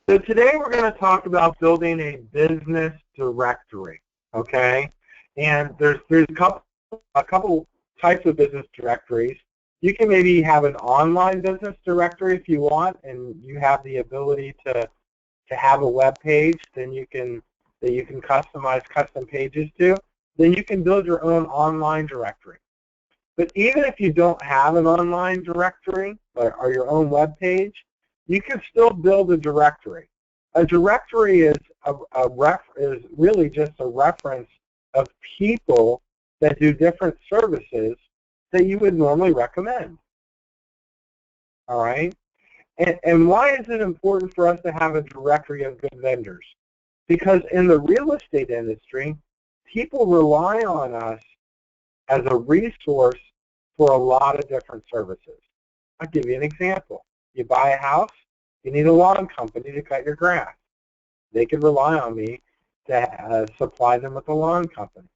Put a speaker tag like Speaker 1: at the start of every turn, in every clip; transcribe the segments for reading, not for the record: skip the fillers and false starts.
Speaker 1: So today we're going to talk about building a business directory, okay? And there's a couple types of business directories. You can maybe have an online business directory if you want, and you have the ability to have a web page that you can customize custom pages to. Then you can build your own online directory. But even if you don't have an online directory or your own web page, you can still build a directory. A directory is really just a reference of people that do different services that you would normally recommend. All right? And why is it important for us to have a directory of good vendors? Because in the real estate industry, people rely on us as a resource for a lot of different services. I'll give you an example. You buy a house, you need a lawn company to cut your grass. They can rely on me to supply them with a lawn company.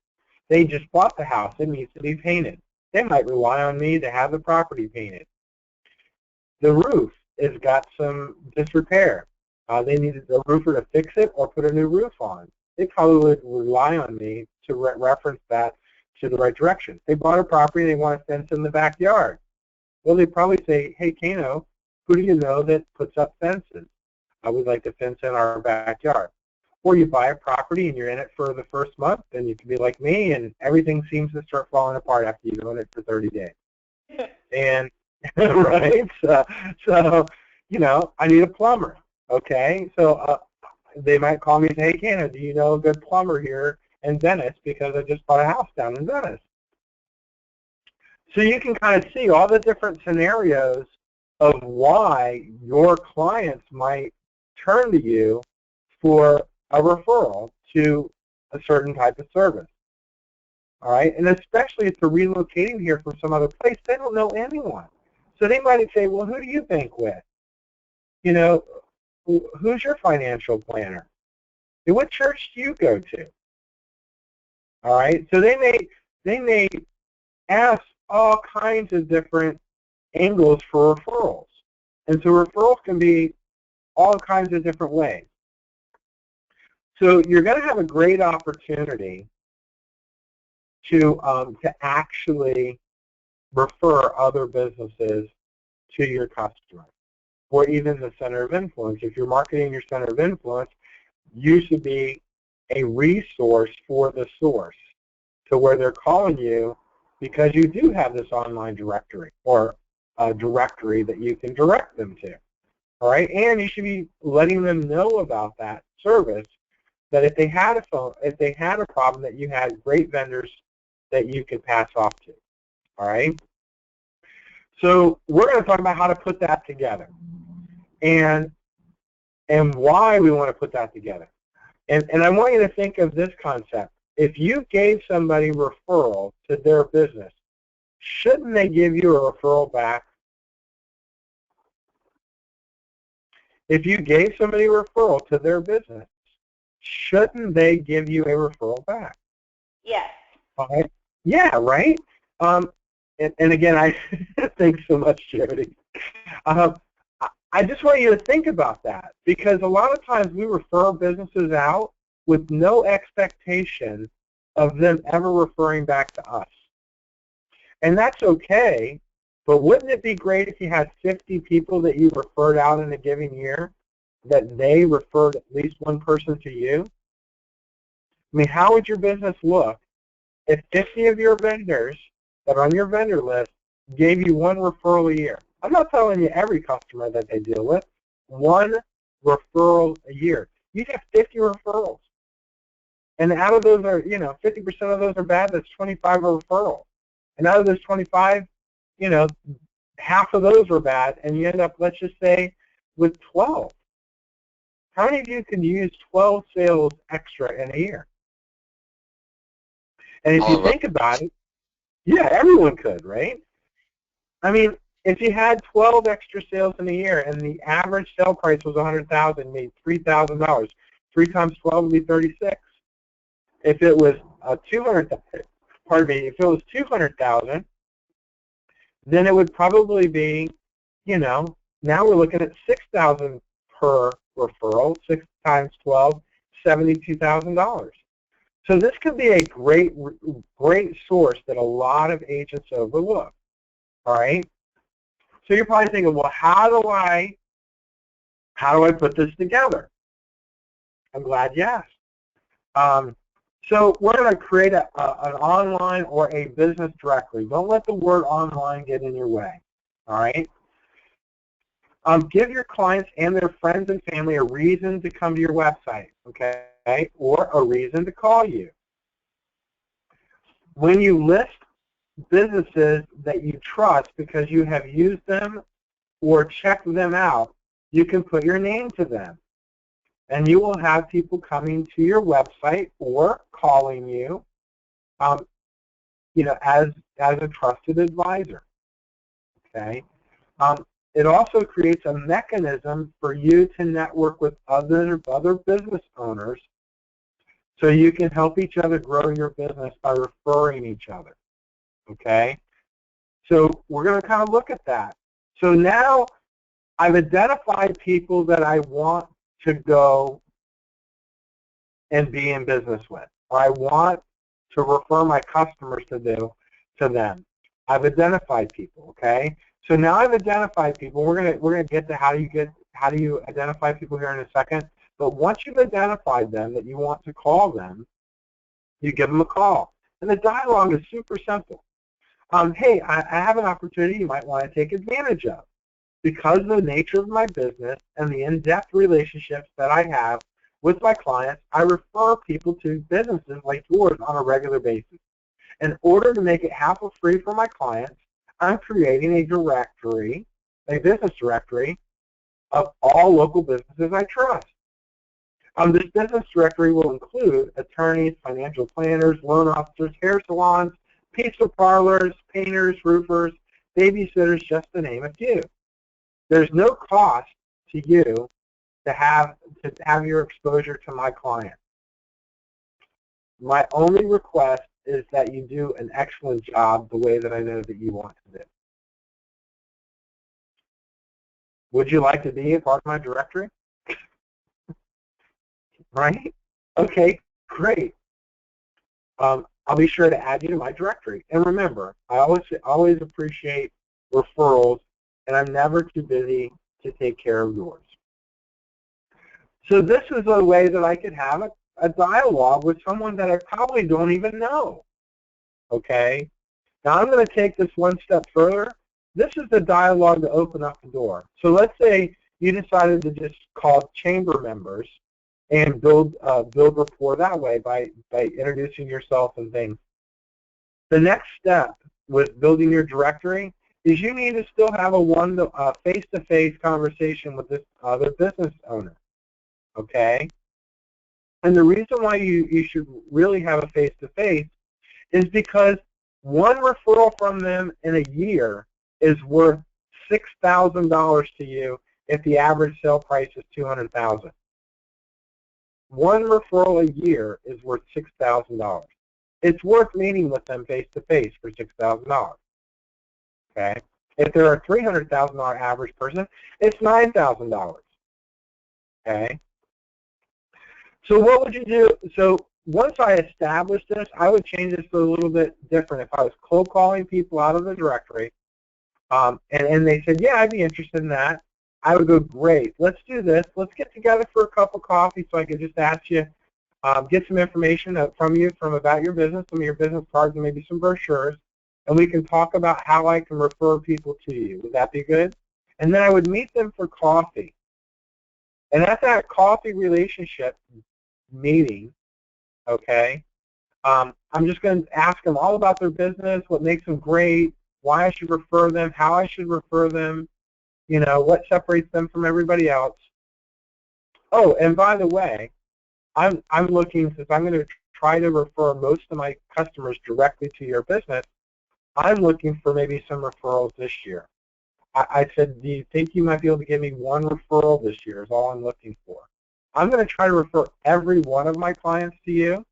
Speaker 1: They just bought the house, it needs to be painted. They might rely on me to have the property painted. The roof has got some disrepair. They need a roofer to fix it or put a new roof on. They probably would rely on me to reference that to the right direction. They bought a property, they want a fence in the backyard. Well, they probably say, hey, Kano, who do you know that puts up fences? I would like to fence in our backyard. Or you buy a property and you're in it for the first month, and you can be like me, and everything seems to start falling apart after you've owned it for 30 days. And, right? So, you know, I need a plumber. Okay? So they might call me and say, hey, Kano, do you know a good plumber here in Venice, because I just bought a house down in Venice. So you can kind of see all the different scenarios of why your clients might turn to you for a referral to a certain type of service. All right, and especially if they're relocating here from some other place, they don't know anyone. So they might say, well, who do you bank with? You know, who's your financial planner? And what church do you go to? All right, so they may ask all kinds of different angles for referrals, and so referrals can be all kinds of different ways. So you're going to have a great opportunity to actually refer other businesses to your customer, or even the center of influence. If you're marketing your center of influence, you should be a resource for the source, to where they're calling you because you do have this online directory or a directory that you can direct them to. All right, and you should be letting them know about that service, that if they had a problem, that you had great vendors that you could pass off to. All right, so we're going to talk about how to put that together, and why we want to put that together. And I want you to think of this concept. If you gave somebody referral to their business, shouldn't they give you a referral back? If you gave somebody a referral to their business, shouldn't they give you a referral back?
Speaker 2: Yes.
Speaker 1: All right. Yeah, right? And again, I thanks so much, Charity. I just want you to think about that, because a lot of times we refer businesses out with no expectation of them ever referring back to us. And that's okay, but wouldn't it be great if you had 50 people that you referred out in a given year, that they referred at least one person to you? I mean, how would your business look if 50 of your vendors that are on your vendor list gave you one referral a year? I'm not telling you every customer that they deal with. One referral a year. You'd have 50 referrals. And out of those are, 50% of those are bad. That's 25 are referrals. And out of those 25, half of those were bad. And you end up, let's just say, with 12. How many of you can use 12 sales extra in a year? And if you think about it, yeah, everyone could, right? I mean, if you had 12 extra sales in a year and the average sale price was $100,000, made $3,000, 3 times 12 would be 36. If it was if it was 200,000, then it would probably be, now we're looking at 6,000 per referral. 6 times 12, $72,000. So this could be a great source that a lot of agents overlook. All right. So you're probably thinking, well, how do I put this together? I'm glad you asked. So we're going to create an online or a business directory. Don't let the word online get in your way. All right. Give your clients and their friends and family a reason to come to your website, okay, or a reason to call you. When you list businesses that you trust because you have used them or checked them out, you can put your name to them. And you will have people coming to your website or calling you, as a trusted advisor, okay? It also creates a mechanism for you to network with other business owners so you can help each other grow your business by referring each other, okay? So we're going to kind of look at that. So now I've identified people that I want to go and be in business with, or I want to refer my customers to them. I've identified people, okay? So now I've identified people. We're gonna get to how do you identify people here in a second. But once you've identified them that you want to call them, you give them a call. And the dialogue is super simple. Hey, I have an opportunity you might want to take advantage of. Because of the nature of my business and the in-depth relationships that I have with my clients, I refer people to businesses like yours on a regular basis. In order to make it hassle-free for my clients, I'm creating a directory, a business directory, of all local businesses I trust. This business directory will include attorneys, financial planners, loan officers, hair salons, pizza parlors, painters, roofers, babysitters, just to name a few. There's no cost to you to have your exposure to my client. My only request is that you do an excellent job the way that I know that you want to do. Would you like to be a part of my directory? Right? Okay, great. I'll be sure to add you to my directory. And remember, I always appreciate referrals, and I'm never too busy to take care of yours. So this is a way that I could have a dialogue with someone that I probably don't even know. Okay? Now I'm going to take this one step further. This is the dialogue to open up the door. So let's say you decided to just call chamber members and build rapport that way by introducing yourself and things. The next step with building your directory is you need to still have a face-to-face conversation with this other business owner, okay? And the reason why you should really have a face-to-face is because one referral from them in a year is worth $6,000 to you if the average sale price is $200,000. One referral a year is worth $6,000. It's worth meeting with them face-to-face for $6,000. Okay? If they're a $300,000 average person, it's $9,000. Okay? So what would you do? So once I established this, I would change this to a little bit different. If I was cold calling people out of the directory, and they said, yeah, I'd be interested in that, I would go, great, let's do this. Let's get together for a cup of coffee so I could just ask you, get some information from you about your business, some of your business cards, and maybe some brochures, and we can talk about how I can refer people to you. Would that be good? And then I would meet them for coffee. And at that coffee relationship meeting, okay, I'm just going to ask them all about their business, what makes them great, why I should refer them, how I should refer them, you know, what separates them from everybody else. Oh, and by the way, I'm looking, since I'm going to try to refer most of my customers directly to your business, I'm looking for maybe some referrals this year. I said, do you think you might be able to give me one referral this year is all I'm looking for. I'm going to try to refer every one of my clients to you,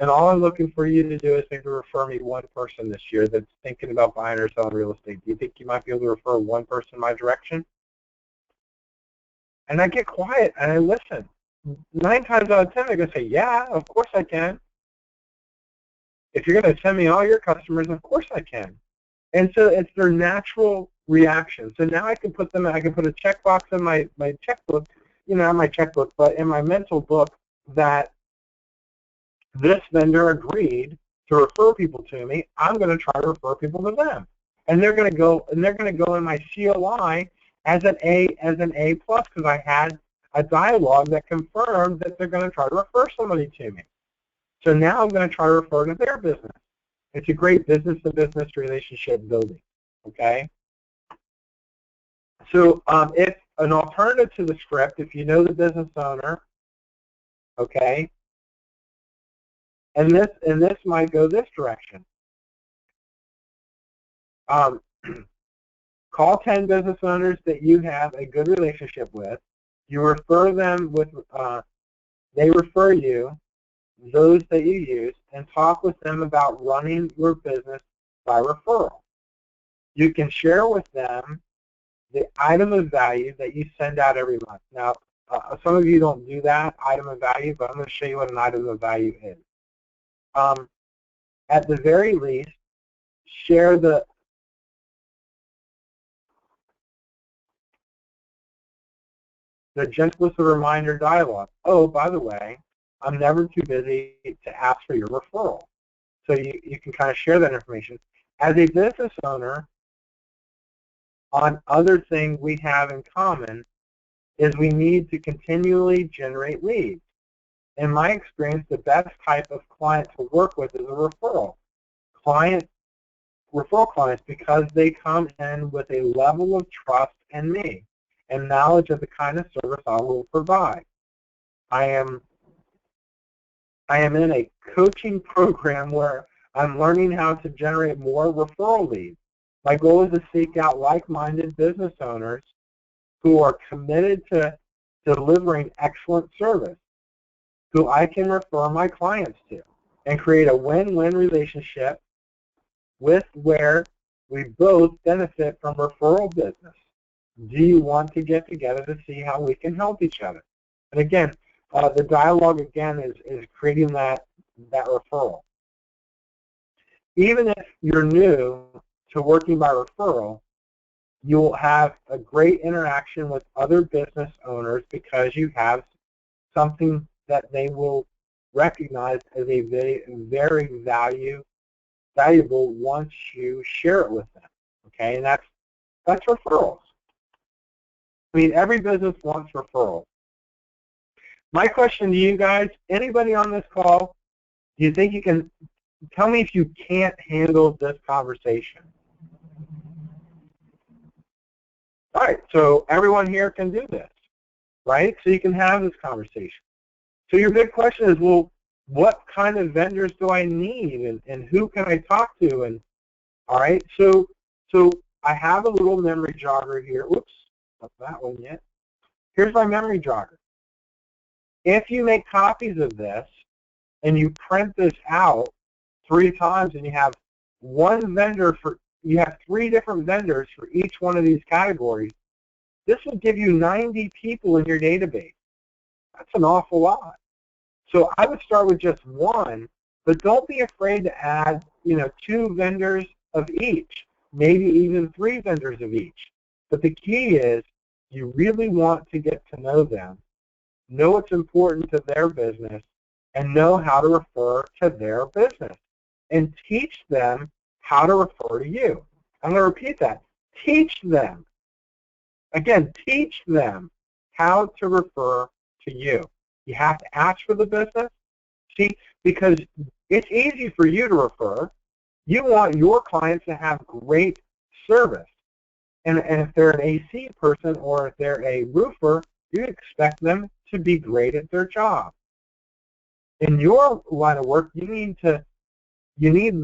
Speaker 1: and all I'm looking for you to do is maybe refer me one person this year that's thinking about buying or selling real estate. Do you think you might be able to refer one person in my direction? And I get quiet and I listen. 9 times out of 10, they're going to say, yeah, of course I can. If you're going to send me all your customers, of course I can. And so it's their natural reaction. So now I can put a checkbox in my checkbook, not my checkbook, but in my mental book that this vendor agreed to refer people to me. I'm going to try to refer people to them. And they're going to go in my COI as an A plus because I had a dialogue that confirmed that they're going to try to refer somebody to me. So now I'm going to try to refer to their business. It's a great business-to-business relationship building, okay? So if an alternative to the script, if you know the business owner, okay, and this might go this direction. Call 10 business owners that you have a good relationship with. You refer them with, they refer you, those that you use, and talk with them about running your business by referral. You can share with them the item of value that you send out every month. Now, some of you don't do that, item of value, but I'm going to show you what an item of value is. At the very least, share the gentlest of reminder dialogue. Oh, by the way, I'm never too busy to ask for your referral. So you can kind of share that information. As a business owner, on other things we have in common is we need to continually generate leads. In my experience, the best type of client to work with is a referral clients because they come in with a level of trust in me and knowledge of the kind of service I will provide. I am in a coaching program where I'm learning how to generate more referral leads. My goal is to seek out like-minded business owners who are committed to delivering excellent service, who I can refer my clients to, and create a win-win relationship with where we both benefit from referral business. Do you want to get together to see how we can help each other? And again, the dialogue again is creating that referral. Even if you're new to working by referral, you'll have a great interaction with other business owners because you have something that they will recognize as a very, very valuable once you share it with them. Okay, and that's referrals. I mean, every business wants referrals. My question to you guys, anybody on this call, do you think you can, tell me if you can't handle this conversation? All right, so everyone here can do this, right? So you can have this conversation. So your big question is, well, what kind of vendors do I need and who can I talk to? And all right, so I have a little memory jogger here. Whoops, not that one yet. Here's my memory jogger. If you make copies of this and you print this out 3 times and you have you have 3 different vendors for each one of these categories, this will give you 90 people in your database. That's an awful lot. So I would start with just 1, but don't be afraid to add, 2 vendors of each, maybe even 3 vendors of each. But the key is you really want to get to know them, know what's important to their business, and know how to refer to their business, and teach them how to refer to you. I'm going to repeat that. Teach them. Again, teach them how to refer to you. You have to ask for the business. See, because it's easy for you to refer. You want your clients to have great service. And if they're an AC person or if they're a roofer, you expect them to be great at their job. In your line of work, you need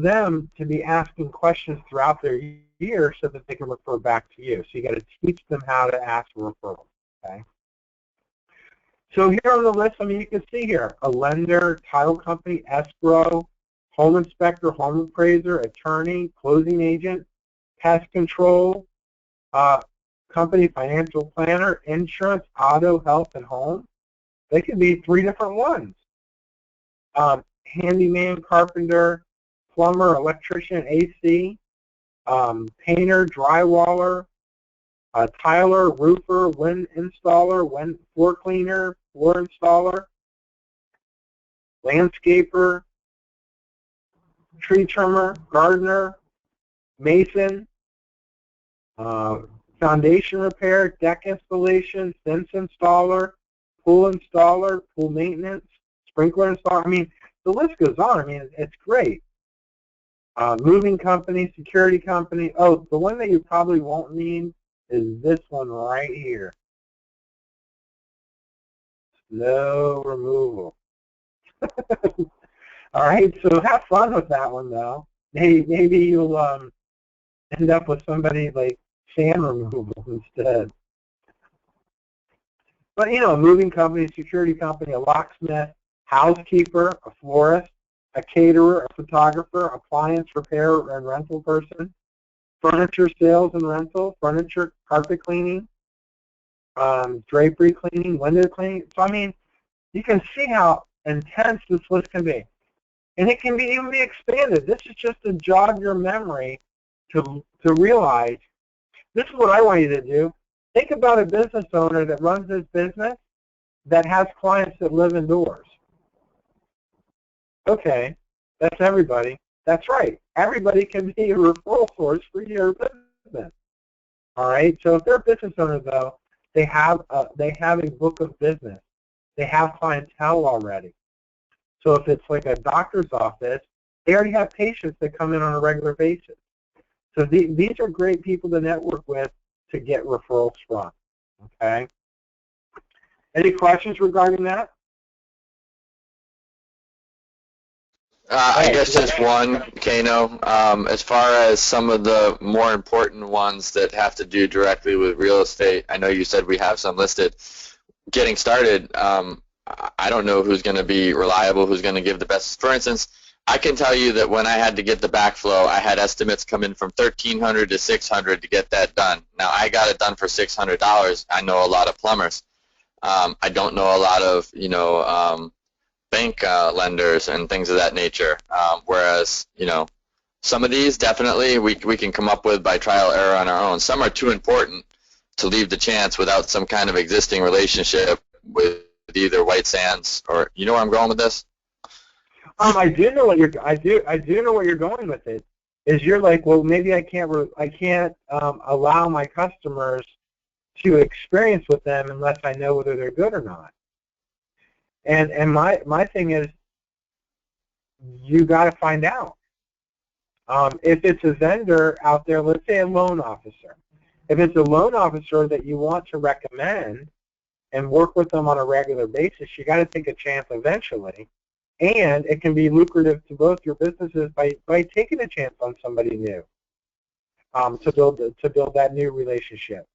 Speaker 1: them to be asking questions throughout their year so that they can refer back to you. So you got to teach them how to ask for referrals. Okay. So here on the list, you can see here, a lender, title company, escrow, home inspector, home appraiser, attorney, closing agent, pest control, company, financial planner, insurance, auto, health, and home. They could be 3 different ones. Handyman, carpenter, plumber, electrician, AC, painter, drywaller, tiler, roofer, wind installer, floor cleaner, floor installer, landscaper, tree trimmer, gardener, mason, foundation repair, deck installation, fence installer, pool maintenance, sprinkler installer. I mean, the list goes on. I mean, it's great. Moving company, security company. Oh, the one that you probably won't need is this one right here. Snow removal. All right, so have fun with that one, though. Maybe you'll end up with somebody like sand removal instead. But, you know, a moving company, security company, a locksmith, housekeeper, a florist, a caterer, a photographer, appliance repair and rental person, furniture sales and rental, furniture, carpet cleaning, drapery cleaning, window cleaning. So, I mean, you can see how intense this list can be. And it can even be expanded. This is just to jog your memory to realize, this is what I want you to do. Think about a business owner that runs this business that has clients that live indoors. Okay, that's everybody. That's right. Everybody can be a referral source for your business. All right. So if they're a business owner, though, they have a book of business. They have clientele already. So if it's like a doctor's office, they already have patients that come in on a regular basis. So these are great people to network with to get referrals from. Okay. Any questions regarding that?
Speaker 2: I guess just one, Kano. As far as some of the more important ones that have to do directly with real estate, I know you said we have some listed. Getting started, I don't know who's going to be reliable, who's going to give the best. For instance, I can tell you that when I had to get the backflow, I had estimates come in from $1,300 to $600 to get that done. Now, I got it done for $600. I know a lot of plumbers. I don't know a lot of, bank lenders and things of that nature. Whereas, some of these definitely we can come up with by trial error on our own. Some are too important to leave the chance without some kind of existing relationship with either White Sands or, you know where I'm going with this?
Speaker 1: I do know what you're going with it. Is you're like, well, maybe I can't allow my customers to experience with them unless I know whether they're good or not. And my thing is, you got to find out. If it's a vendor out there, let's say a loan officer. If it's a loan officer that you want to recommend and work with them on a regular basis, you got to take a chance eventually. And it can be lucrative to both your businesses by taking a chance on somebody new to build that new relationship.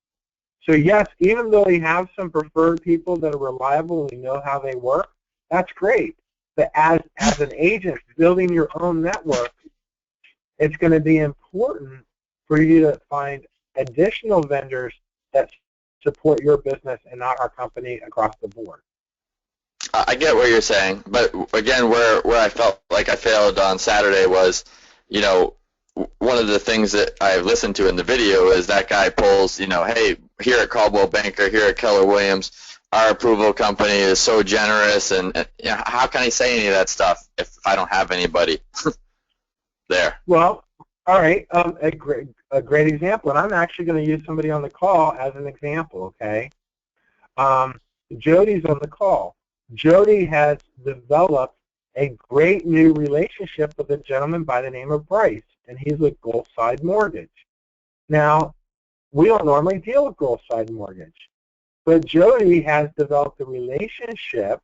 Speaker 1: So yes, even though we have some preferred people that are reliable and we know how they work, that's great. But as an agent building your own network, it's going to be important for you to find additional vendors that support your business and not our company across the board.
Speaker 2: I get what you're saying, but again, where I felt like I failed on Saturday was, one of the things that I listened to in the video is that guy pulls, hey, here at Caldwell Banker, here at Keller Williams, our approval company is so generous, and how can I say any of that stuff if I don't have anybody there?
Speaker 1: Well, all right, a great example, and I'm actually going to use somebody on the call as an example, okay? Jody's on the call. Jody has developed a great new relationship with a gentleman by the name of Bryce, and he's with Gulfside Mortgage. Now, we don't normally deal with Gulfside Mortgage, but Jody has developed a relationship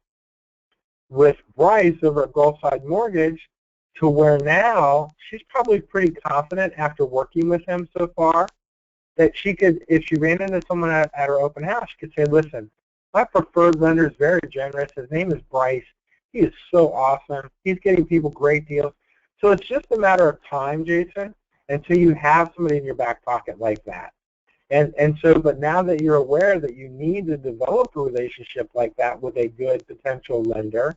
Speaker 1: with Bryce over at Gulfside Mortgage to where now she's probably pretty confident after working with him so far that she could, if she ran into someone at her open house, she could say, listen, my preferred lender is very generous. His name is Bryce. He is so awesome. He's getting people great deals. So it's just a matter of time, Jason, until you have somebody in your back pocket like that. But now that you're aware that you need to develop a relationship like that with a good potential lender,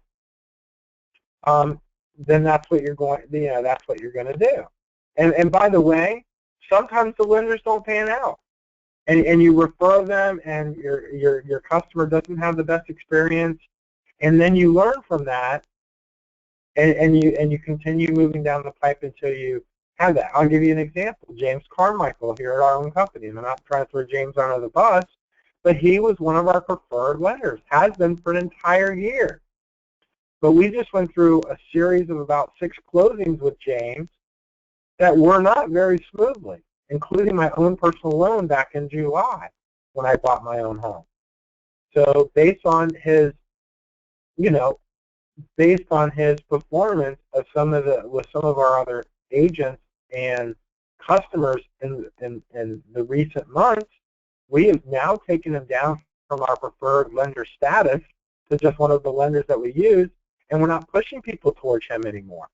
Speaker 1: then that's what you're going, that's what you're going to do. And by the way, sometimes the lenders don't pan out, and you refer them, and your customer doesn't have the best experience, and then you learn from that, and you continue moving down the pipe until you have that. I'll give you an example. James Carmichael here at our own company, and I'm not trying to throw James under the bus, but he was one of our preferred lenders, has been for an entire year. But we just went through a series of about 6 closings with James that were not very smoothly, including my own personal loan back in July when I bought my own home. So based on his, based on his performance of with some of our other agents and customers in the recent months, we have now taken him down from our preferred lender status to just one of the lenders that we use, and we're not pushing people towards him anymore.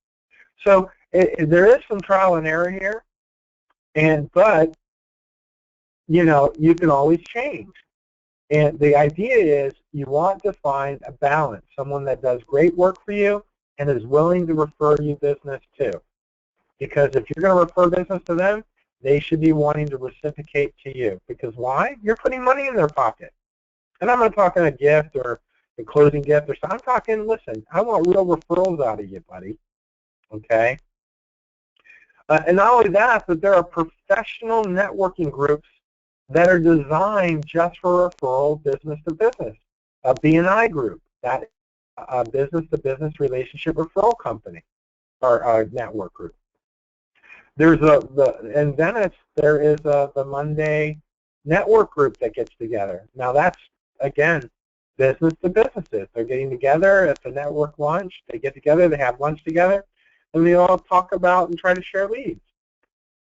Speaker 1: So there is some trial and error here, but you can always change. And the idea is you want to find a balance, someone that does great work for you and is willing to refer you business too. Because if you're going to refer business to them, they should be wanting to reciprocate to you. Because why? You're putting money in their pocket. And I'm not talking a gift or a closing gift or something. I'm talking, listen, I want real referrals out of you, buddy. Okay? And not only that, but there are professional networking groups that are designed just for referral business to business. A B&I group, that business-to-business relationship referral company, or a network group. There's in Venice, there is the Monday network group that gets together. Now that's, again, business to businesses. They're getting together. It's a network lunch. They get together. They have lunch together, and they all talk about and try to share leads.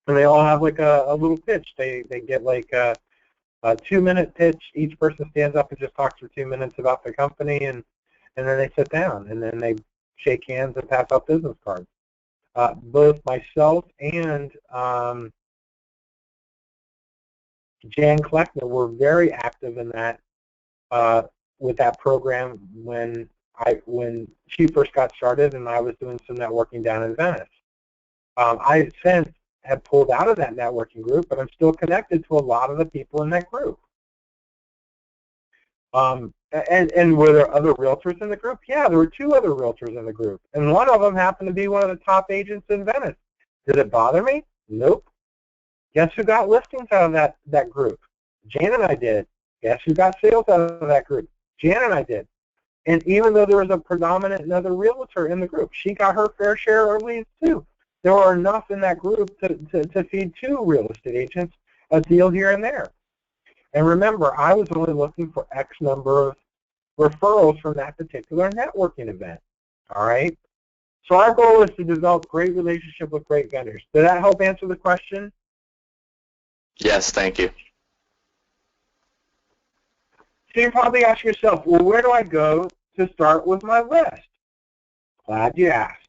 Speaker 1: And they all have like a little pitch. They get like a 2-minute pitch. Each person stands up and just talks for 2 minutes about their company, and then they sit down, and then they shake hands and pass out business cards. Both myself and Jan Kleckner were very active in that with that program when she first got started, and I was doing some networking down in Venice. I since have pulled out of that networking group, but I'm still connected to a lot of the people in that group. And were there other realtors in the group? Yeah, there were 2 other realtors in the group, and one of them happened to be one of the top agents in Venice. Did it bother me? Nope. Guess who got listings out of that group? Jan and I did. Guess who got sales out of that group? Jan and I did. And even though there was a predominant another realtor in the group, she got her fair share of leads too. There were enough in that group to feed 2 real estate agents a deal here and there. And remember, I was only looking for X number of referrals from that particular networking event. All right? So our goal is to develop great relationship with great vendors. Did that help answer the question?
Speaker 2: Yes, thank you.
Speaker 1: So you're probably asking yourself, well, where do I go to start with my list? Glad you asked.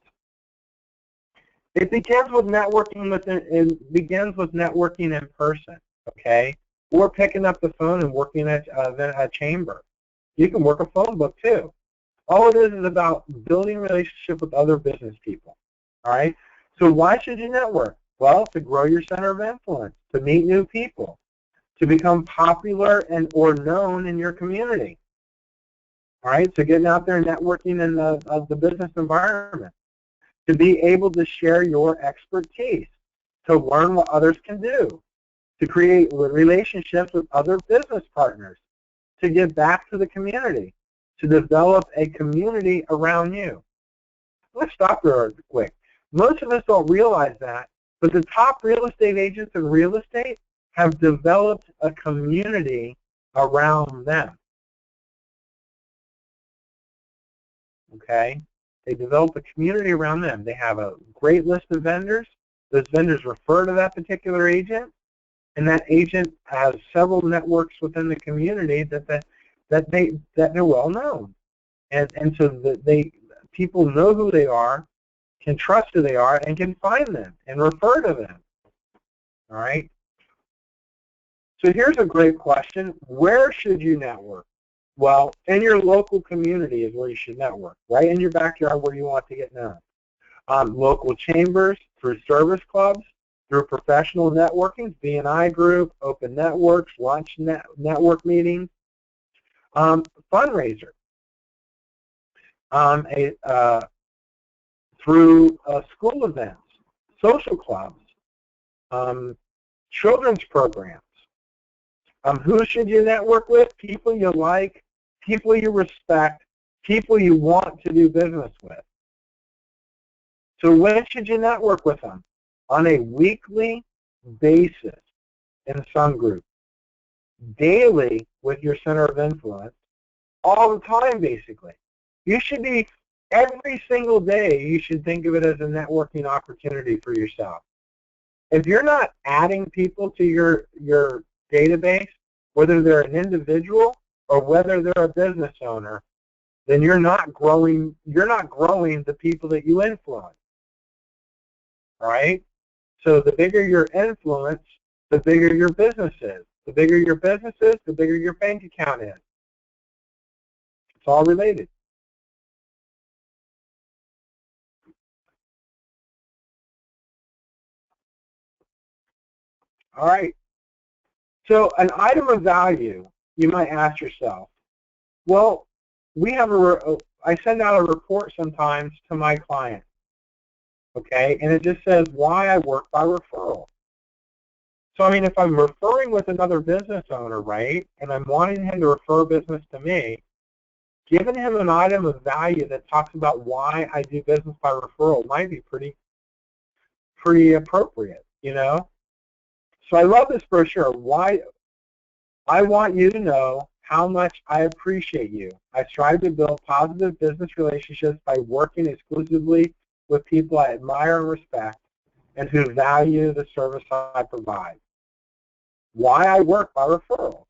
Speaker 1: It begins with networking in person, okay? Or picking up the phone and working at a chamber. You can work a phone book too. All it is about building a relationship with other business people, all right? So why should you network? Well, to grow your center of influence, to meet new people, to become popular or known in your community, all right? So getting out there and networking in the business environment, to be able to share your expertise, to learn what others can do, to create relationships with other business partners, to give back to the community, to develop a community around you. Let's stop there real quick. Most of us don't realize that, but the top real estate agents in real estate have developed a community around them. Okay? They develop a community around them. They have a great list of vendors. Those vendors refer to that particular agent, and that agent has several networks within the community that they're well known, and so people know who they are, can trust who they are, and can find them and refer to them. All right. So here's a great question. Where should you network? Well, in your local community is where you should network, right in your backyard where you want to get known. Local chambers, through service clubs, through professional networking, B&I group, open networks, lunch network meetings, fundraiser, through school events, social clubs, children's programs. Who should you network with? People you like, people you respect, people you want to do business with. So when should you network with them? On a weekly basis in some group, daily with your center of influence, all the time basically. You should be, every single day, you should think of it as a networking opportunity for yourself. If you're not adding people to your database, whether they're an individual or whether they're a business owner, then you're not growing the people that you influence. All right? So the bigger your influence, the bigger your business is. The bigger your business is, the bigger your bank account is. It's all related. All right. So an item of value, you might ask yourself, well, I send out a report sometimes to my clients, okay, and it just says why I work by referral. So, I mean, if I'm referring with another business owner, right, and I'm wanting him to refer business to me, giving him an item of value that talks about why I do business by referral might be pretty appropriate, you know. So I love this brochure. Why? I want you to know how much I appreciate you. I strive to build positive business relationships by working exclusively with people I admire and respect and who value the service I provide. Why I work by referrals.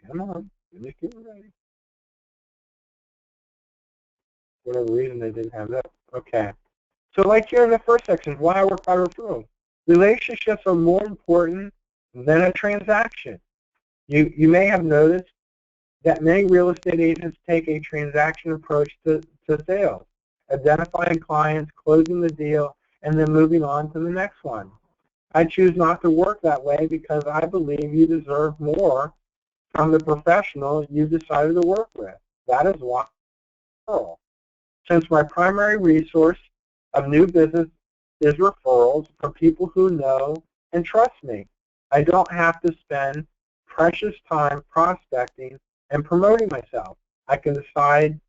Speaker 1: Come on, let me get ready. For whatever reason they didn't have that. Okay. So like here in the first section, why I work by referral. Relationships are more important than a transaction. You may have noticed that many real estate agents take a transaction approach to sales, identifying clients, closing the deal, and then moving on to the next one. I choose not to work that way because I believe you deserve more from the professional you decided to work with. That is why. Since my primary resource of new business is referrals from people who know and trust me, I don't have to spend precious time prospecting and promoting myself. I can decide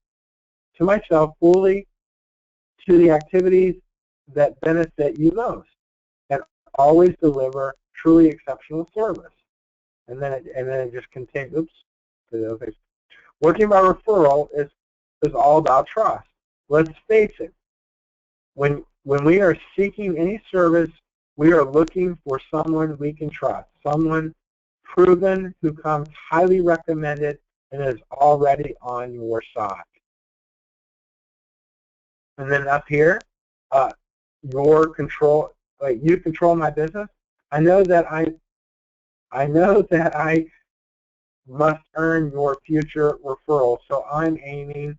Speaker 1: to myself fully to the activities that benefit you most and always deliver truly exceptional service. And then it just continues. Oops. Working by referral is all about trust. Let's face it. When we are seeking any service, we are looking for someone we can trust, someone proven who comes highly recommended and is already on your side. And then up here, your control, you control my business. I know that I must earn your future referral, so I'm aiming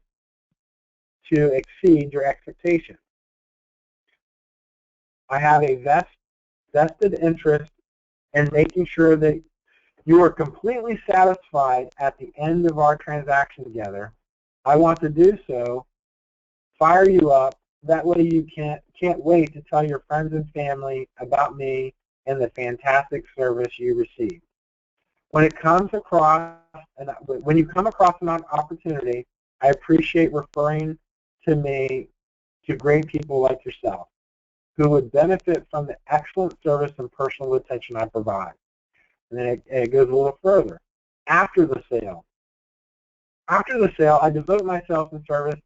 Speaker 1: to exceed your expectations. I have a vested interest in making sure that you are completely satisfied at the end of our transaction together. I want to do so, fire you up, that way you can't wait to tell your friends and family about me and the fantastic service you receive. When you come across an opportunity, I appreciate referring to me to great people like yourself who would benefit from the excellent service and personal attention I provide. And then it goes a little further. After the sale, I devote myself in service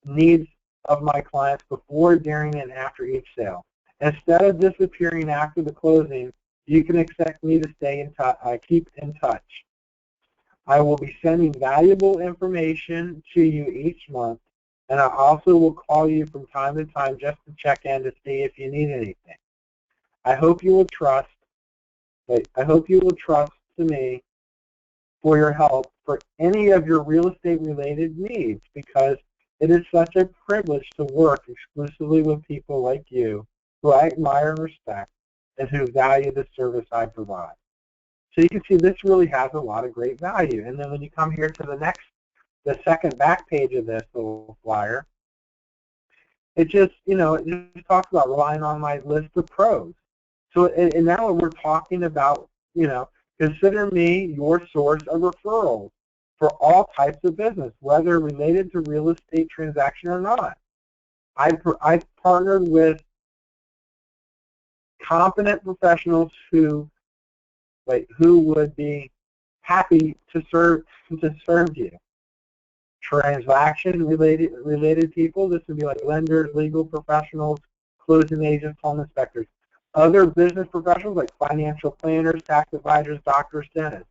Speaker 1: needs of my clients before, during, and after each sale. Instead of disappearing after the closing, you can expect me to stay in touch. Keep in touch. I will be sending valuable information to you each month And I also will call you from time to time just to check in to see if you need anything. I hope you will trust to me for your help for any of your real estate related needs, because it is such a privilege to work exclusively with people like you who I admire and respect and who value the service I provide. So you can see this really has a lot of great value. And then when you come here to the second back page of this little flyer, it just, it just talks about relying on my list of pros. So, and now we're talking about, consider me your source of referrals for all types of business, whether related to real estate transaction or not. I've partnered with competent professionals who would be happy to serve you. Transaction related people, this would be like lenders, legal professionals, closing agents, home inspectors. Other business professionals like financial planners, tax advisors, doctors, dentists.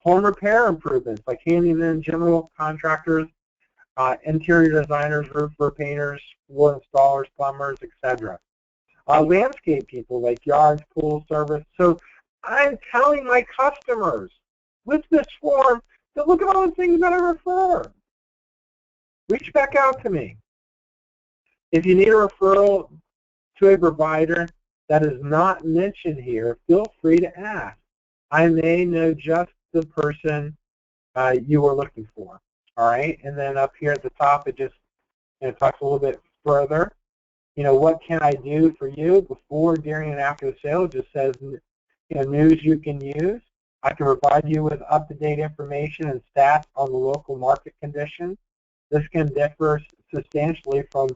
Speaker 1: Home repair improvements like handymen, general contractors, interior designers, roof painters, floor installers, plumbers, etc. Landscape people like yards, pool service. So I'm telling my customers with this form to look at all the things that I refer. Reach back out to me. If you need a referral to a provider that is not mentioned here, feel free to ask. I may know just the person you were looking for. All right, and then up here at the top, it just talks a little bit further. What can I do for you before, during, and after the sale? It just says, news you can use. I can provide you with up-to-date information and stats on the local market conditions. This can differ substantially from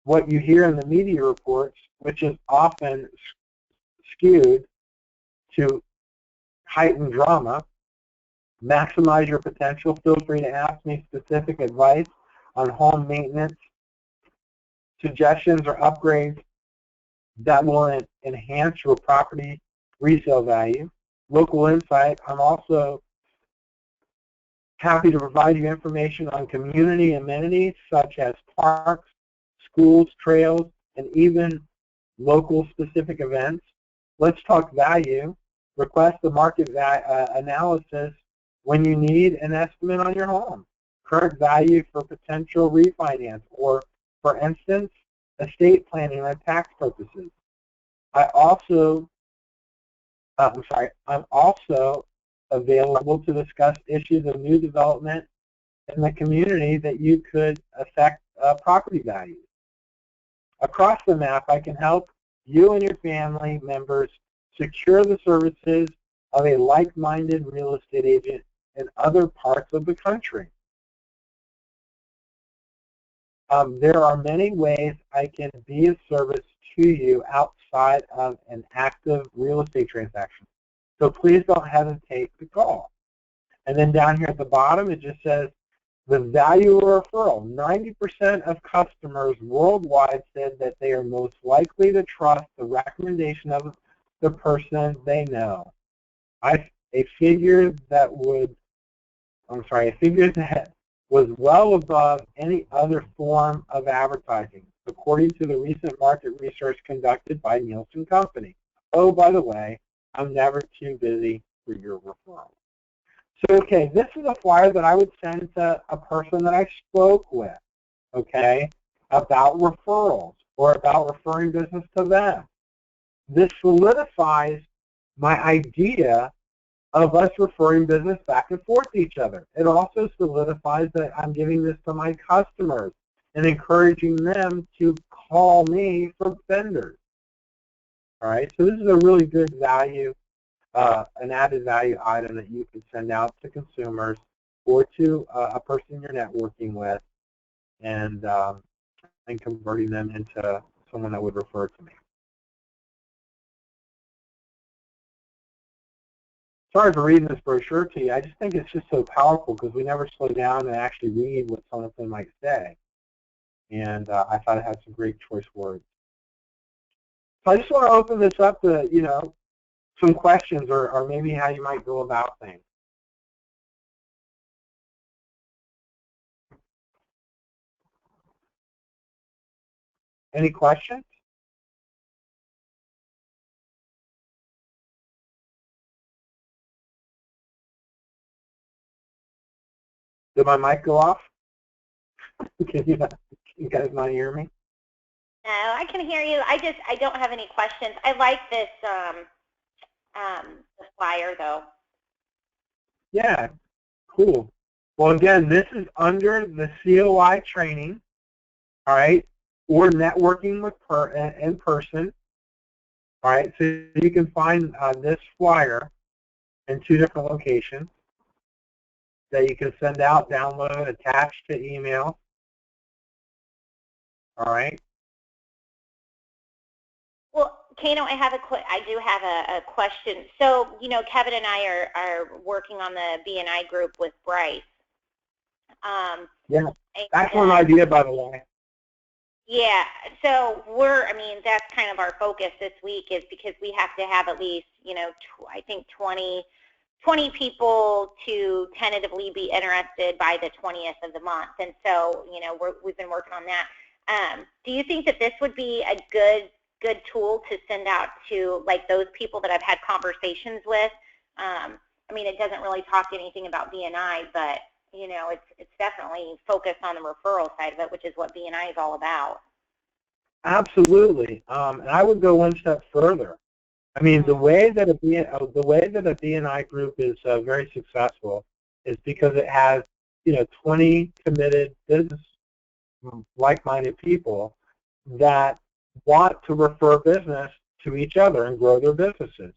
Speaker 1: what you hear in the media reports, which is often skewed to heightened drama. Maximize your potential. Feel free to ask me specific advice on home maintenance, suggestions or upgrades that will enhance your property resale value. Local insight. I'm also happy to provide you information on community amenities such as parks, schools, trails, and even local specific events. Let's talk value. Request the market analysis when you need an estimate on your home. Current value for potential refinance, or for instance, estate planning and tax purposes. I'm also available to discuss issues of new development in the community that you could affect property values. Across the map, I can help you and your family members secure the services of a like-minded real estate agent in other parts of the country. There are many ways I can be of service to you outside of an active real estate transaction. So please don't hesitate to call. And then down here at the bottom, it just says the value of a referral. 90% of customers worldwide said that they are most likely to trust the recommendation of the person they know. A figure that was well above any other form of advertising, according to the recent market research conducted by Nielsen Company. Oh, by the way, I'm never too busy for your referral. So, okay, this is a flyer that I would send to a person that I spoke with, okay, about referrals or about referring business to them. This solidifies my idea of us referring business back and forth to each other. It also solidifies that I'm giving this to my customers and encouraging them to call me for vendors. All right, so this is a really good value, an added value item that you can send out to consumers or to a person you're networking with, and converting them into someone that would refer to me. Sorry for reading this brochure to you. I just think it's just so powerful because we never slow down and actually read what someone might say. And I thought it had some great choice words. So I just want to open this up to, some questions or maybe how you might go about things. Any questions? Did my mic go off? Can you guys not hear me?
Speaker 3: No, I can hear you. I don't have any questions. I like this the flyer though.
Speaker 1: Yeah, cool. Well, again, this is under the COI training, all right, or networking with in person, all right. So you can find this flyer in 2 different locations that you can send out, download, attach to email, all right.
Speaker 3: Well, Kano, I do have a question. So, you know, Kevin and I are working on the BNI group with Bryce.
Speaker 1: Yeah, excellent idea, by the way.
Speaker 3: Yeah, so I mean, that's kind of our focus this week, is because we have to have at least, you know, I think 20 people to tentatively be interested by the 20th of the month. And so, you know, we've been working on that. Do you think that this would be a good tool to send out to, like, those people that I've had conversations with? I mean, it doesn't really talk anything about BNI, but you know, it's definitely focused on the referral side of it, which is what BNI is all about.
Speaker 1: Absolutely, and I would go one step further. I mean, the way that a BNI group is very successful is because it has, you know, 20 committed business, like-minded people that want to refer business to each other and grow their businesses.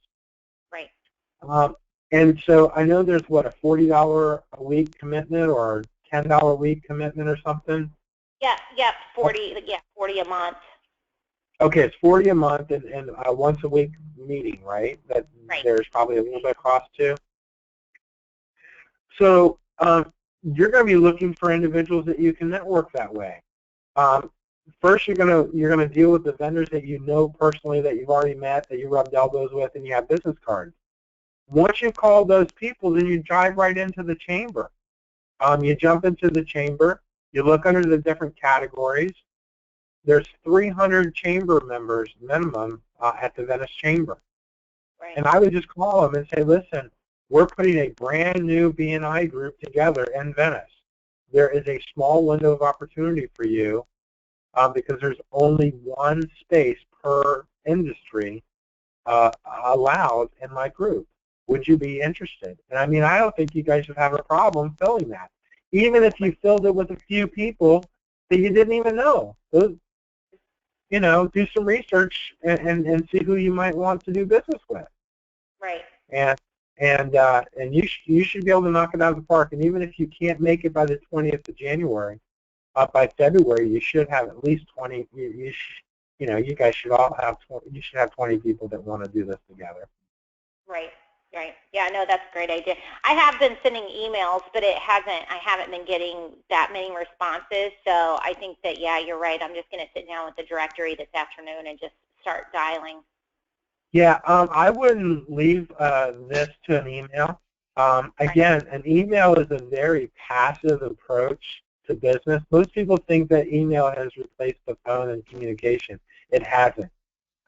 Speaker 3: Right.
Speaker 1: And so I know there's, what, a $40 a week commitment or $10 a week commitment or something?
Speaker 3: Yeah, 40 a month.
Speaker 1: Okay, it's 40 a month and once a week meeting, right? That
Speaker 3: right.
Speaker 1: There's probably a little bit of cost too. So you're going to be looking for individuals that you can network that way. First, you're gonna deal with the vendors that you know personally, that you've already met, that you rubbed elbows with, and you have business cards. Once you call those people, then you drive right into the chamber. You jump into the chamber. You look under the different categories. There's 300 chamber members minimum at the Venice Chamber.
Speaker 3: Right.
Speaker 1: And I would just call them and say, listen, we're putting a brand new BNI group together in Venice. There is a small window of opportunity for you because there's only one space per industry allowed in my group. Would you be interested? And I mean, I don't think you guys should have a problem filling that. Even if you filled it with a few people that you didn't even know. You know, do some research and see who you might want to do business with.
Speaker 3: Right.
Speaker 1: And you should be able to knock it out of the park. And even if you can't make it by the 20th of January, by February, you should have at least 20. You know, you guys should all have 20. You should have 20 people that want to do this together.
Speaker 3: Right. Right. Yeah, no, that's a great idea. I have been sending emails, but I haven't been getting that many responses. So I think that, yeah, you're right. I'm just going to sit down with the directory this afternoon and just start dialing.
Speaker 1: Yeah, I wouldn't leave this to an email. Again, an email is a very passive approach to business. Most people think that email has replaced the phone in communication. It hasn't.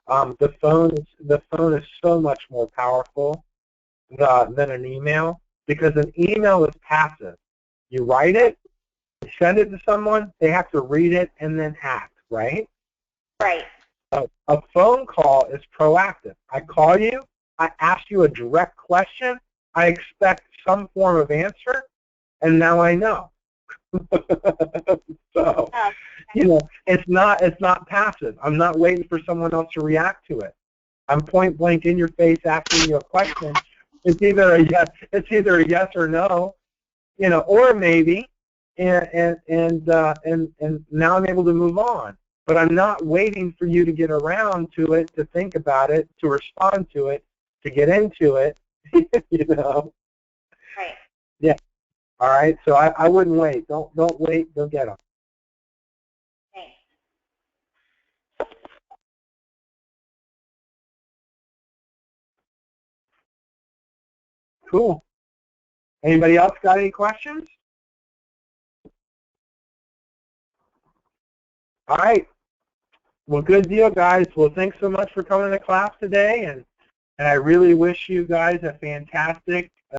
Speaker 1: The phone is so much more powerful than an email, because an email is passive. You write it, you send it to someone, they have to read it and then act, right?
Speaker 3: Right.
Speaker 1: A phone call is proactive. I call you, I ask you a direct question, I expect some form of answer, and now I know. So, you know, it's not passive. I'm not waiting for someone else to react to it. I'm point blank in your face asking you a question. It's either a yes or no, you know, or maybe, and now I'm able to move on. But I'm not waiting for you to get around to it, to think about it, to respond to it, to get into it, you know.
Speaker 3: Right.
Speaker 1: Yeah. All right. So I wouldn't wait. Don't wait. Go get them.
Speaker 3: Thanks.
Speaker 1: Cool. Anybody else got any questions? All right. Well, good deal, guys. Well, thanks so much for coming to class today, and I really wish you guys a fantastic